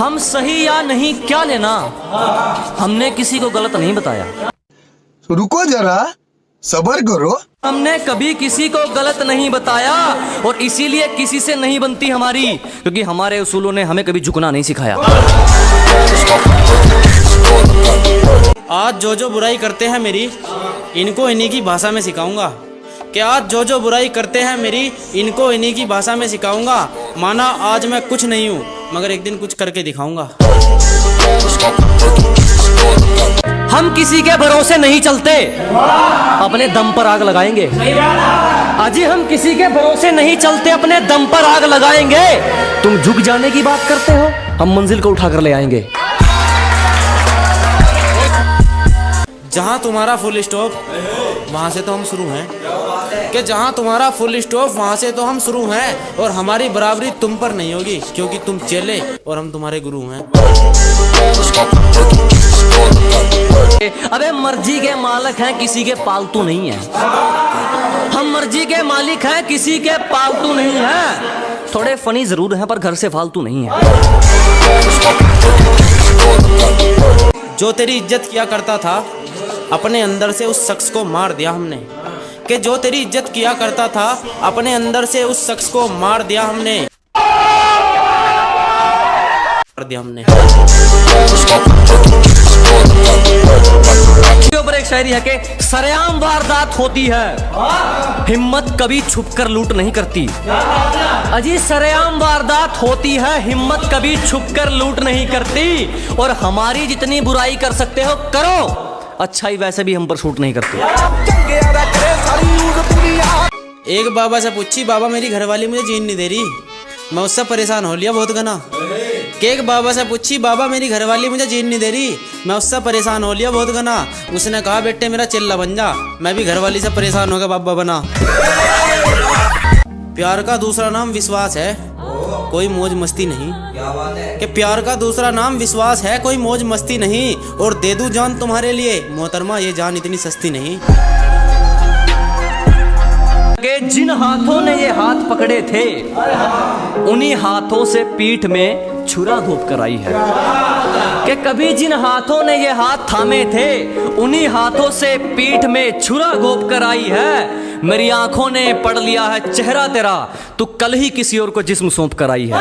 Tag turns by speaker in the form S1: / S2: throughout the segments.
S1: हम सही या नहीं क्या लेना, हमने किसी को गलत नहीं बताया।
S2: रुको जरा, सब्र करो।
S1: हमने कभी किसी को गलत नहीं बताया और इसीलिए किसी से नहीं बनती हमारी, क्योंकि हमारे उसूलों ने हमें कभी झुकना नहीं सिखाया।
S3: आज जो जो बुराई करते हैं मेरी, इनको इन्हीं की भाषा में सिखाऊंगा। कि आज जो जो बुराई करते हैं मेरी, इनको इन्हीं की भाषा में सिखाऊंगा। माना आज मैं कुछ नहीं हूँ, मगर एक दिन कुछ करके दिखाऊंगा।
S1: हम किसी के भरोसे नहीं चलते, अपने दम पर आग लगाएंगे। अजी हम किसी के भरोसे नहीं चलते, अपने दम पर आग लगाएंगे। तुम झुक जाने की बात करते हो, हम मंजिल को उठाकर ले आएंगे।
S3: जहाँ तुम्हारा फुल स्टॉप, वहाँ से तो हम शुरू हैं। कि जहाँ तुम्हारा फुल स्टॉप, वहाँ से तो हम शुरू हैं। और हमारी बराबरी तुम पर नहीं होगी, क्योंकि तुम चेले और हम तुम्हारे गुरु हैं।
S1: अबे मर्जी के मालिक हैं, किसी के पालतू नहीं है। हम मर्जी के मालिक हैं, किसी के पालतू नहीं हैं। थोड़े फनी जरूर हैं, पर घर से फालतू नहीं है।
S3: जो तेरी इज्जत किया करता था, अपने अंदर से उस शख्स को मार दिया हमने। कि जो तेरी इज्जत किया करता था, अपने अंदर से उस शख्स को मार दिया हमने।
S1: ऊपर एक शायरी है कि सरेआम वारदात होती है, हिम्मत कभी छुपकर लूट नहीं करती। अजी सरेआम वारदात होती है, हिम्मत कभी छुपकर लूट नहीं करती। और हमारी जितनी बुराई कर सकते हो करो, अच्छाई वैसे भी हम पर शूट नहीं करती।
S3: एक बाबा से पूछी, बाबा मेरी घरवाली मुझे जीन नहीं दे रही, मैं उससे परेशान हो लिया बहुत घना। एक बाबा से पूछी, बाबा मेरी घरवाली मुझे जीन नहीं दे रही, मैं उससे परेशान हो लिया बहुत घना। उसने कहा, बेटे मेरा चिल्ला बन जा, मैं भी घरवाली से परेशान हो गया बाबा बना। प्यार का दूसरा नाम विश्वास है, कोई मौज मस्ती नहीं। कि प्यार का दूसरा नाम विश्वास है, कोई मौज मस्ती नहीं। और दे दूं जान तुम्हारे लिए, मोहतरमा ये जान इतनी सस्ती नहीं।
S1: कि जिन हाथों ने ये हाथ पकड़े थे, उन्हीं हाथों से पीठ में छुरा घोंप कर आई है। कि कभी जिन हाथों ने ये हाथ थामे थे, उन्हीं हाथों से पीठ में छुरा घोंप कर आई है। मेरी आंखों ने पढ़ लिया है चेहरा तेरा, तू कल ही किसी और को जिस्म सौंप कर आई है।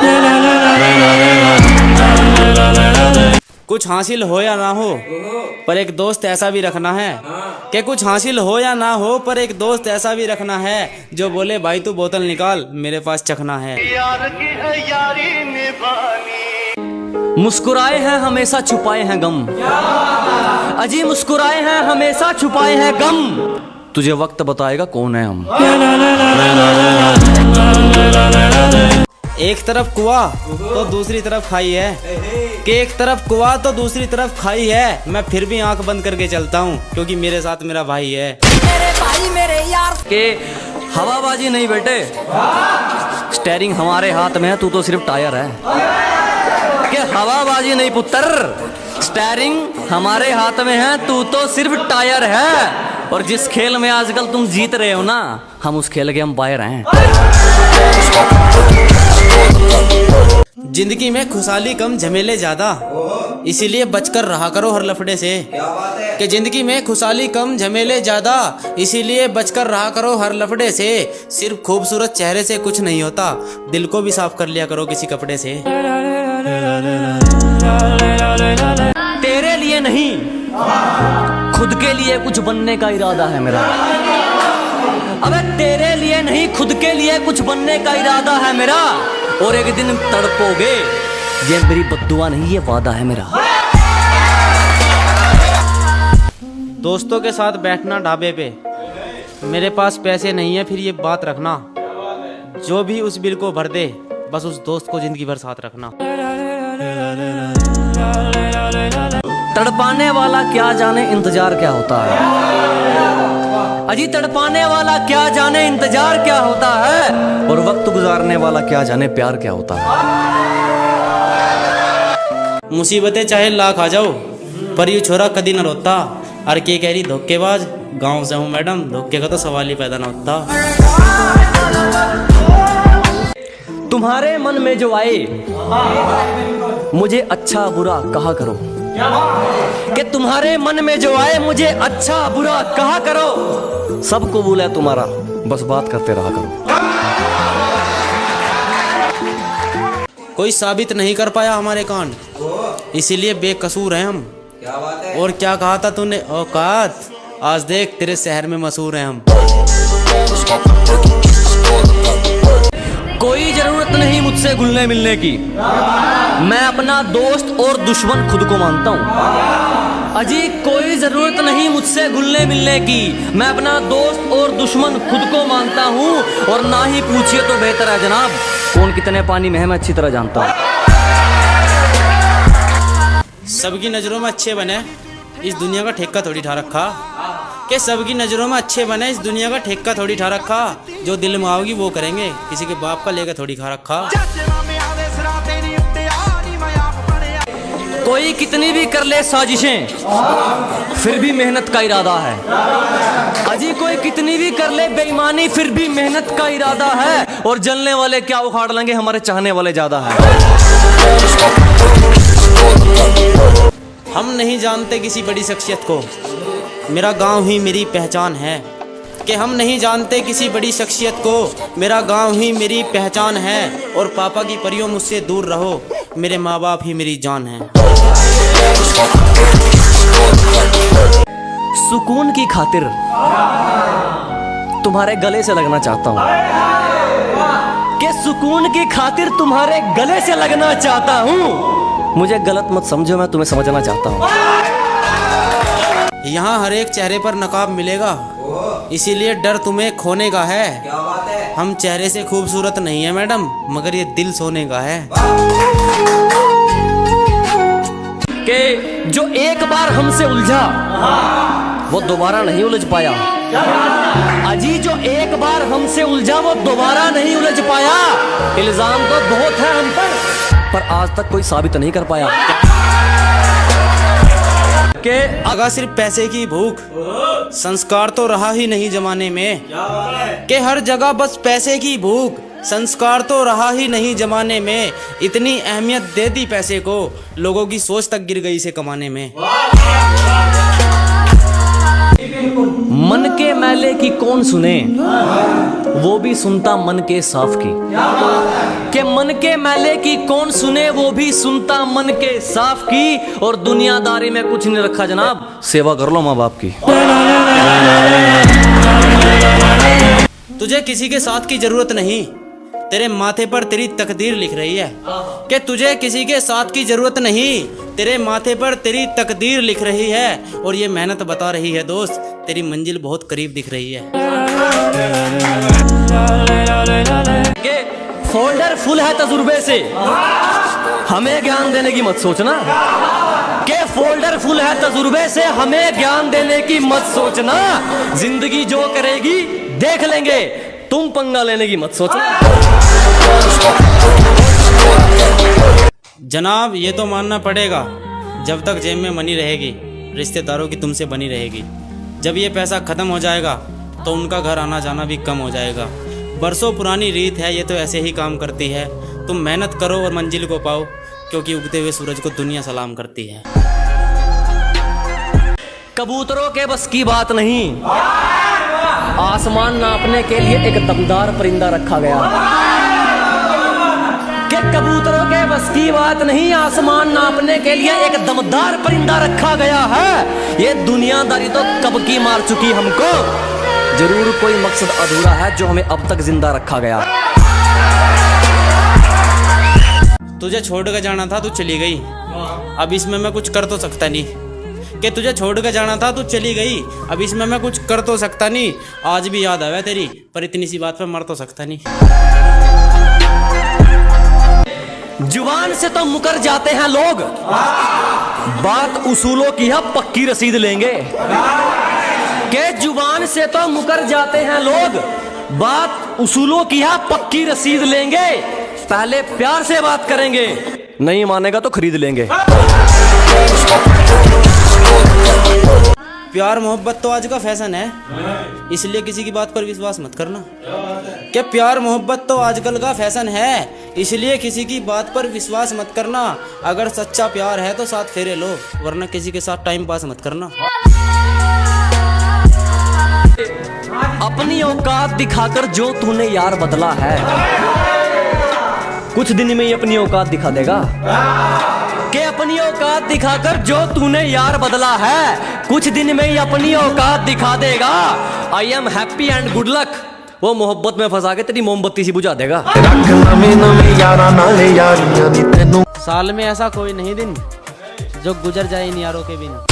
S3: कुछ हासिल हो या ना हो, पर एक दोस्त ऐसा भी रखना है। कि कुछ हासिल हो या ना हो, पर एक दोस्त ऐसा भी रखना है, जो बोले भाई तू बोतल निकाल, मेरे पास चखना है।
S1: मुस्कुराए हैं हमेशा छुपाए हैं गम, अजी मुस्कुराए हैं हमेशा छुपाए हैं गम। तुझे वक्त बताएगा कौन है हम।
S3: एक तरफ कुआं तो दूसरी तरफ खाई है। कि एक तरफ कुआं तो दूसरी तरफ खाई है, मैं फिर भी आंख बंद करके चलता हूँ, क्योंकि मेरे साथ मेरा भाई है।
S1: मेरे भाई मेरे यार। के हवाबाजी नहीं बेटे, स्टेयरिंग हमारे हाथ में है, तू तो सिर्फ टायर है। कि हवाबाजी नहीं पुत्र, स्टेयरिंग हमारे हाथ में है, तू तो सिर्फ टायर है। और जिस खेल में आजकल तुम जीत रहे हो ना, हम उस खेल के अंपायर हैं।
S3: जिंदगी में खुशहाली कम झमेले ज्यादा, इसीलिए बचकर रहा करो हर लफड़े से। कि जिंदगी में खुशहाली कम झमेले ज्यादा, इसीलिए बचकर रहा करो हर लफड़े से। सिर्फ खूबसूरत चेहरे से कुछ नहीं होता, दिल को भी साफ कर लिया करो किसी कपड़े से।
S1: तेरे लिए नहीं, खुद के लिए कुछ बनने का इरादा है मेरा। अबे तेरे लिए नहीं, खुद के लिए कुछ बनने का इरादा है मेरा। और एक दिन तड़पोगे, ये मेरी बद्दुआ नहीं, ये वादा है मेरा।
S3: दोस्तों के साथ बैठना ढाबे पे, मेरे पास पैसे नहीं है, फिर ये बात रखना, जो भी उस बिल को भर दे, बस उस दोस्त को जिंदगी भर साथ रखना।
S1: तड़पाने वाला क्या जाने इंतजार क्या होता है। अजी तड़पाने वाला क्या जाने इंतजार क्या होता है, और वक्त गुजारने वाला क्या जाने प्यार क्या होता है।
S3: मुसीबतें चाहे लाख आ जाओ, पर ये छोरा कदी न रोता। अरे के कह रही धोखेबाज, गांव से हूँ मैडम, धोखे का तो सवाल ही पैदा न होता।
S1: तुम्हारे मन में जो आए मुझे अच्छा बुरा कहा करो, कि तुम्हारे मन में जो आए मुझे अच्छा बुरा कहा करो। सब कबूल है तुम्हारा, बस बात करते रहा करो।
S3: कोई साबित नहीं कर पाया हमारे कांड, इसीलिए बेकसूर हैं हम।
S4: क्या बात है?
S3: और क्या कहा था तूने? औकात, आज देख तेरे शहर में मशहूर हैं हम।
S1: कोई जरूरत नहीं मुझसे घुलने मिलने की, मैं अपना दोस्त और दुश्मन खुद को मानता हूँ। अजी कोई जरूरत नहीं मुझसे घुलने मिलने की, मैं अपना दोस्त और दुश्मन खुद को मानता हूँ। और ना ही पूछिए तो बेहतर है जनाब, कौन कितने पानी में है मैं अच्छी तरह जानता हूँ।
S3: सबकी नज़रों में अच्छे बने, इस दुनिया का ठेका थोड़ी ठा रखा। कि सबकी नज़रों में अच्छे बने, इस दुनिया का ठेका थोड़ी ठा रखा। जो दिल में आओगी वो करेंगे, किसी के बाप का लेकर थोड़ी खा रखा।
S1: कोई कितनी भी कर ले साजिशें, फिर भी मेहनत का इरादा है। अजी कोई कितनी भी कर ले बेईमानी, फिर भी मेहनत का इरादा है। और जलने वाले क्या उखाड़ लेंगे, हमारे चाहने वाले ज्यादा है।
S3: हम नहीं जानते किसी बड़ी शख्सियत को, मेरा गांव ही मेरी पहचान है। कि हम नहीं जानते किसी बड़ी शख्सियत को, मेरा गांव ही मेरी पहचान है। और पापा की परियों मुझसे दूर रहो, मेरे माँ बाप ही मेरी जान है।
S1: सुकून की खातिर तुम्हारे गले से लगना चाहता हूँ, कि सुकून की खातिर तुम्हारे गले से लगना चाहता हूँ। मुझे गलत मत समझो, मैं तुम्हें समझना चाहता हूँ।
S3: यहाँ हर एक चेहरे पर नकाब मिलेगा, इसीलिए डर तुम्हें खोने का है।
S4: क्या बात है?
S3: हम चेहरे से खूबसूरत नहीं है मैडम, मगर ये दिल सोने का है।
S1: कि जो एक बार हमसे उलझा वो दोबारा नहीं उलझ पाया। अजी जो एक बार हमसे उलझा वो दोबारा नहीं उलझ पाया। इल्जाम तो बहुत है हम पर आज तक कोई साबित नहीं कर पाया।
S3: के अगर सिर्फ पैसे की भूख, संस्कार तो रहा ही नहीं जमाने में। के हर जगह बस पैसे की भूख, संस्कार तो रहा ही नहीं जमाने में। इतनी अहमियत दे दी पैसे को, लोगों की सोच तक गिर गई इसे कमाने में।
S1: मन के मैले की कौन सुने, वो भी सुनता मन के साफ की। के मन के मैले की कौन सुने, वो भी सुनता मन के साफ की। और दुनियादारी में कुछ नहीं रखा जनाब, सेवा कर लो माँ बाप की।
S3: तुझे किसी के साथ की जरूरत नहीं, तेरे माथे पर तेरी तकदीर लिख रही है। कि तुझे किसी के साथ की जरूरत नहीं, तेरे माथे पर तेरी तकदीर लिख रही है। और ये मेहनत बता रही है दोस्त, तेरी मंजिल बहुत करीब दिख रही है।
S1: के फोल्डर फुल है तजुर्बे से, हमें ज्ञान देने की मत सोचना। के फोल्डर फुल है तजुर्बे से, हमें ज्ञान देने की मत सोचना। जिंदगी जो करेगी देख लेंगे, तुम पंगा लेने की मत सोचना।
S3: जनाब ये तो मानना पड़ेगा, जब तक जेब में मनी रहेगी रिश्तेदारों की तुमसे बनी रहेगी। जब ये पैसा ख़त्म हो जाएगा तो उनका घर आना जाना भी कम हो जाएगा। बरसों पुरानी रीत है, ये तो ऐसे ही काम करती है। तुम मेहनत करो और मंजिल को पाओ, क्योंकि उगते हुए सूरज को दुनिया सलाम करती है।
S1: कबूतरों के बस की बात नहीं, आसमान नापने के लिए एक दमदार परिंदा रखा गया। कि कबूतरों के बस की बात नहीं, आसमान नापने के लिए एक दमदार परिंदा रखा गया है। ये दुनियादारी तो कब की मार चुकी हमको, जरूर कोई मकसद अधूरा है जो हमें अब तक जिंदा रखा गया।
S3: तुझे छोड़ कर जाना था, तू चली गई, अब इसमें मैं कुछ कर तो सकता नहीं। कि तुझे छोड़ कर जाना था, तू चली गई, अब इसमें मैं कुछ कर तो सकता नहीं। आज भी याद आया तेरी, पर इतनी सी बात पे मर तो सकता नहीं।
S1: जुबान से तो मुकर जाते हैं लोग, बात उसूलों की है पक्की रसीद लेंगे। के जुबान से तो मुकर जाते हैं लोग, बात उसूलों की है पक्की रसीद लेंगे। पहले प्यार से बात करेंगे, नहीं मानेगा तो खरीद लेंगे।
S3: प्यार मोहब्बत तो आज का फैशन है, इसलिए किसी की बात पर विश्वास मत करना। क्या प्यार मोहब्बत तो आजकल का फैशन है, इसलिए किसी की बात पर विश्वास मत करना। अगर सच्चा प्यार है तो साथ फेरे लो, वरना किसी के साथ टाइम पास मत करना।
S1: अपनी औकात दिखाकर जो तूने यार बदला है, कुछ दिन में ही अपनी औकात दिखा देगा। कि अपनी औकात दिखाकर जो तूने यार बदला है, कुछ दिन में ही अपनी औकात दिखा देगा। I am happy and good luck, वो मोहब्बत में फंसा के तेरी मोमबत्ती सी बुझा देगा।
S3: साल में ऐसा कोई नहीं दिन जो गुजर जाए इन यारों के बिना।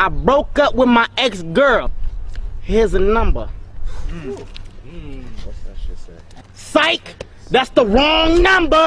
S4: I broke up with my ex-girl. Here's a number. Psych! That's the wrong number!